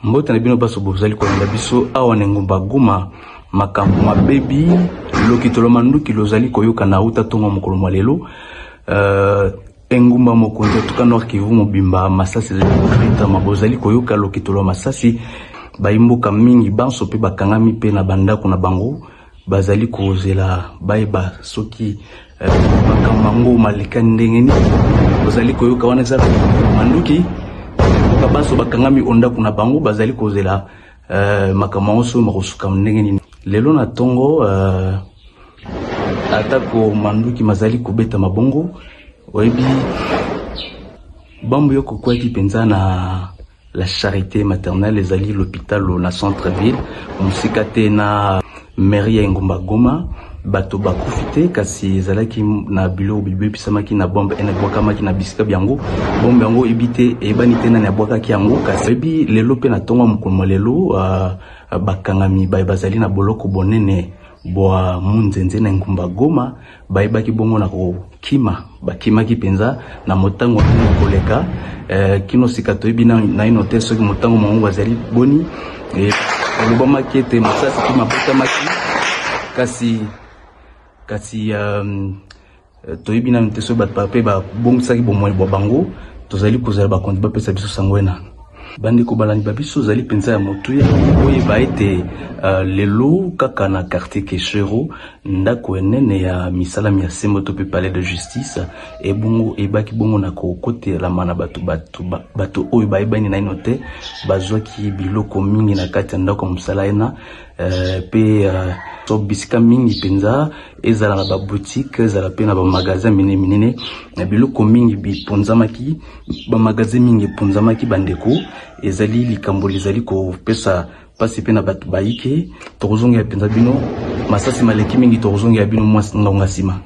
Mbote na bino baso bozali ko na biso awa ngumba Goma makambo mabebi lokitolo manduki lozali koyoka na uta tongo mokolo malelo engumba mokonzo tuka Nord Kivu mobimba masasi zali mabozali koyoka lokitolo masasi baimboka mingi banso pe bakangami pe na bandako na bango bazali kozela bayeba soki makambo malika ndengeni bozali koyoka wana za manduki baso bakangami onda kuna bango bazali kozela makambo so makosuka ndengeni lelo na tongo atako manduki mazali kubeta mabongo oyebi bambo yoko kwa kipenza na la charité maternelle ezali l'hôpital na centre-ville musikate na mairie ya Ngumba Goma bato bakufite kasi ezalaki na bilo bibe pisamaki na bombe ene bwakamaki na bisika byango bombe yango ebite ebani tena na bwakaki yango kasi ebi lelo pe na tongo mukolo lelo bakangami bazali na boloko bonene boa munzenze na Ngumba Goma bayebaki bongo na kokima bakimaki penza na motango na koleka kino sikato ebi na inote soki motango mongo bazali boni lobama kete masasi kima botamaki kasi toyebi na nteso bat pape ba bongsaki bomoi bango tozali kozala ba konti ba pesa biso sangwena bandi ko balani ba biso zali penza ya motuya oye ba ete lelo kaka na quartier Keshero ndako enene ya misala ya sembo to pe palais de justice e bongo e baki bongo na ko kote la mana bato oyo ba ebani na inote bazwaki biloko mingi na kati ndako musala ena pe so bisika mingi penza ezala na ba boutique ezala pe na ba magasin minene na biloko mingi biponzamaki ba magasin mingi ponzamaki bandeko ezali likambo ezali ko pesa pasi pe na bato baike tozonga penza bino masasi maleki mingi tozonga bino mwasi ngonga sima